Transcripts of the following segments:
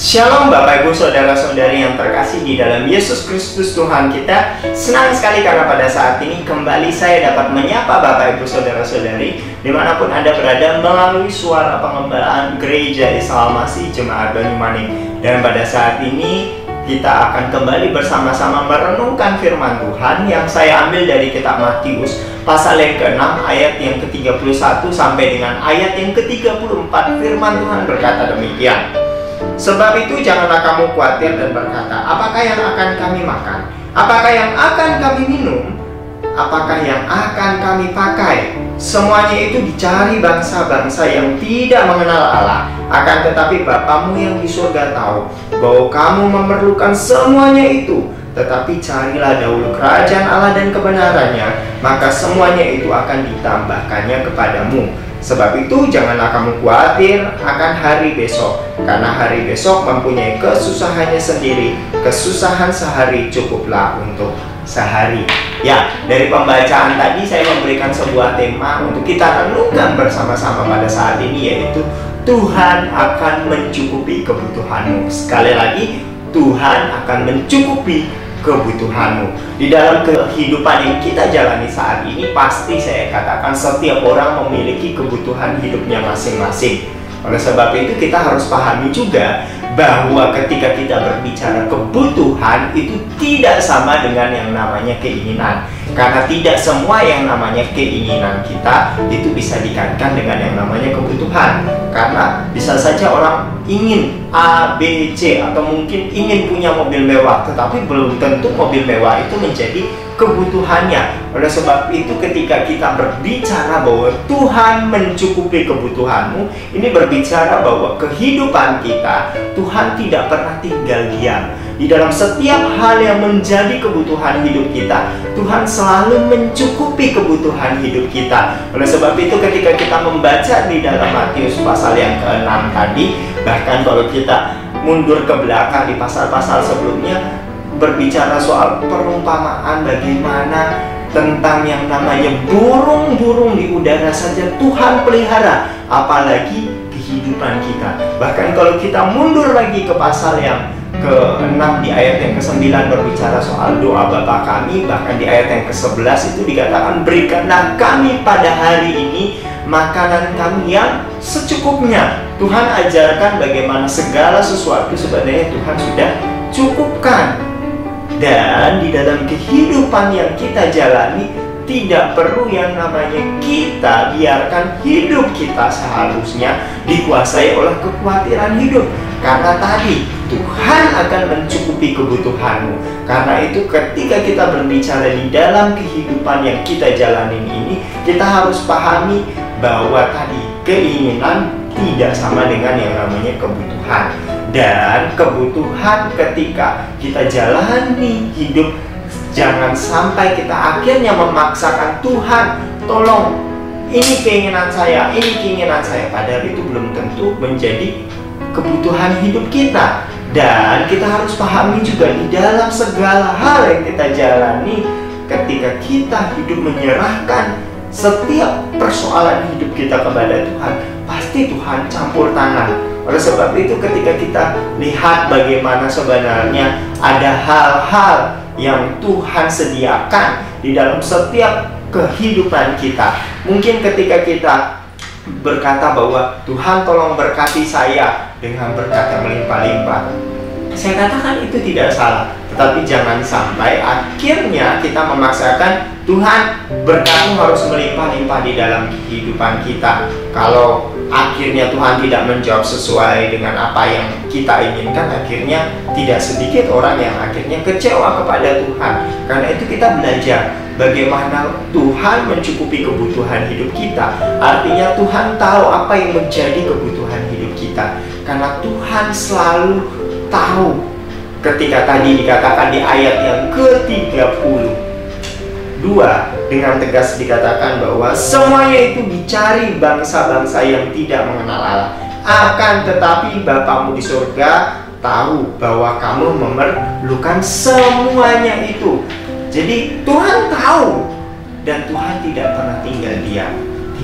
Shalom Bapak Ibu Saudara-saudari yang terkasih di dalam Yesus Kristus Tuhan kita. Senang sekali karena pada saat ini kembali saya dapat menyapa Bapak Ibu Saudara-saudari dimanapun Anda berada melalui suara pengembalaan Gereja Islam Masih Jemaat Banyumanik. Dan pada saat ini kita akan kembali bersama-sama merenungkan firman Tuhan yang saya ambil dari kitab Matius pasal yang ke-6 ayat yang ke-31 sampai dengan ayat yang ke-34. Firman Tuhan berkata demikian. Sebab itu janganlah kamu khawatir dan berkata, apakah yang akan kami makan? Apakah yang akan kami minum? Apakah yang akan kami pakai? Semuanya itu dicari bangsa-bangsa yang tidak mengenal Allah. Akan tetapi Bapamu yang di surga tahu bahwa kamu memerlukan semuanya itu. Tetapi carilah dahulu kerajaan Allah dan kebenarannya, maka semuanya itu akan ditambahkannya kepadamu. Sebab itu janganlah kamu khawatir akan hari besok, karena hari besok mempunyai kesusahannya sendiri. Kesusahan sehari cukuplah untuk sehari. Ya, dari pembacaan tadi saya memberikan sebuah tema untuk kita renungkan bersama-sama pada saat ini, yaitu Tuhan akan mencukupi kebutuhanmu. Sekali lagi, Tuhan akan mencukupi kebutuhanmu. Di dalam kehidupan yang kita jalani saat ini, pasti saya katakan setiap orang memiliki kebutuhan hidupnya masing-masing. Oleh sebab itu kita harus pahami juga bahwa ketika kita berbicara kebutuhan itu tidak sama dengan yang namanya keinginan. Karena tidak semua yang namanya keinginan kita itu bisa dikaitkan dengan yang namanya kebutuhan. Karena bisa saja orang ingin A, B, C, atau mungkin ingin punya mobil mewah, tetapi belum tentu mobil mewah itu menjadi kebutuhannya. Oleh sebab itu ketika kita berbicara bahwa Tuhan mencukupi kebutuhanmu, ini berbicara bahwa kehidupan kita, Tuhan tidak pernah tinggal diam. Di dalam setiap hal yang menjadi kebutuhan hidup kita, Tuhan selalu mencukupi kebutuhan hidup kita. Oleh sebab itu ketika kita membaca di dalam Matius pasal yang ke-6 tadi, bahkan kalau kita mundur ke belakang di pasal-pasal sebelumnya, berbicara soal perumpamaan bagaimana tentang yang namanya burung-burung di udara saja Tuhan pelihara, apalagi kehidupan kita. Bahkan kalau kita mundur lagi ke pasal yang ke-6 di ayat yang ke-9 berbicara soal doa Bapa kami, bahkan di ayat yang ke-11 itu dikatakan, berikanlah kami pada hari ini makanan kami yang secukupnya. Tuhan ajarkan bagaimana segala sesuatu sebenarnya Tuhan sudah cukupkan. Dan di dalam kehidupan yang kita jalani, tidak perlu yang namanya kita biarkan hidup kita seharusnya dikuasai oleh kekhawatiran hidup. Karena tadi Tuhan akan mencukupi kebutuhanmu. Karena itu ketika kita berbicara di dalam kehidupan yang kita jalanin ini, kita harus pahami bahwa tadi keinginan tidak sama dengan yang namanya kebutuhan. Dan kebutuhan ketika kita jalani hidup, jangan sampai kita akhirnya memaksakan Tuhan, tolong ini keinginan saya, ini keinginan saya. Padahal itu belum tentu menjadi kebutuhan hidup kita. Dan kita harus pahami juga di dalam segala hal yang kita jalani, ketika kita hidup menyerahkan setiap persoalan hidup kita kepada Tuhan, pasti Tuhan campur tangan. Oleh sebab itu ketika kita lihat bagaimana sebenarnya ada hal-hal yang Tuhan sediakan di dalam setiap kehidupan kita. Mungkin ketika kita berkata bahwa Tuhan tolong berkati saya dengan berkat yang melimpah-limpah, saya katakan itu tidak salah. Tetapi jangan sampai akhirnya kita memaksakan Tuhan berkatmu harus melimpah-limpah di dalam kehidupan kita. Kalau akhirnya Tuhan tidak menjawab sesuai dengan apa yang kita inginkan, akhirnya tidak sedikit orang yang akhirnya kecewa kepada Tuhan. Karena itu kita belajar bagaimana Tuhan mencukupi kebutuhan hidup kita. Artinya Tuhan tahu apa yang menjadi kebutuhan hidup kita. Karena Tuhan selalu tahu. Ketika tadi dikatakan di ayat yang ke-32 dengan tegas dikatakan bahwa semuanya itu dicari bangsa-bangsa yang tidak mengenal Allah. Akan tetapi Bapamu di surga tahu bahwa kamu memerlukan semuanya itu. Jadi Tuhan tahu, dan Tuhan tidak pernah tinggal diam.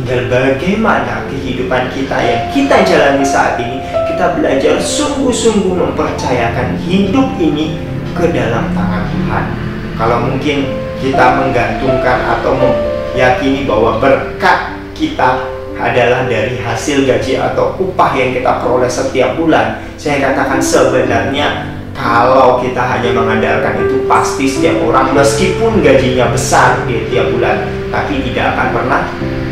Tinggal bagaimana kehidupan kita yang kita jalani saat ini, kita belajar sungguh-sungguh mempercayakan hidup ini ke dalam tangan Tuhan. Kalau mungkin kita menggantungkan atau meyakini bahwa berkat kita adalah dari hasil gaji atau upah yang kita peroleh setiap bulan, saya katakan sebenarnya kalau kita hanya mengandalkan itu, pasti setiap orang meskipun gajinya besar di tiap bulan, tapi tidak akan pernah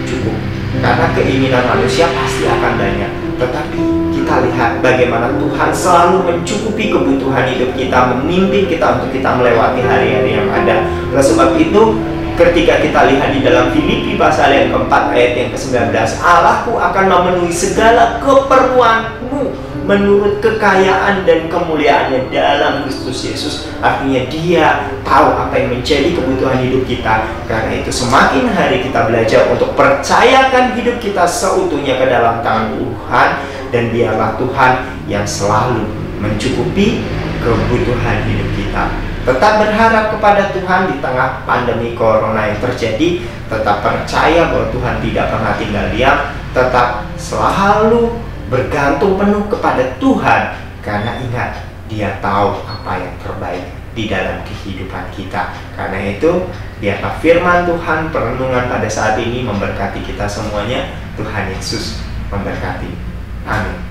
cukup. Karena keinginan manusia pasti akan banyak. Tetapi kita lihat bagaimana Tuhan selalu mencukupi kebutuhan hidup kita, memimpin kita untuk kita melewati hari-hari yang ada. Oleh sebab itu, ketika kita lihat di dalam Filipi pasal yang keempat ayat yang ke-19, Allahku akan memenuhi segala keperluanmu menurut kekayaan dan kemuliaannya dalam Kristus Yesus. Artinya dia tahu apa yang menjadi kebutuhan hidup kita. Karena itu semakin hari kita belajar untuk percayakan hidup kita seutuhnya ke dalam tangan Tuhan, dan biarlah Tuhan yang selalu mencukupi kebutuhan hidup kita. Tetap berharap kepada Tuhan di tengah pandemi corona yang terjadi. Tetap percaya bahwa Tuhan tidak pernah tinggal diam. Tetap selalu bergantung penuh kepada Tuhan, karena ingat, Dia tahu apa yang terbaik di dalam kehidupan kita. Karena itu, biarlah firman Tuhan, perenungan pada saat ini memberkati kita semuanya. Tuhan Yesus memberkati. Amin.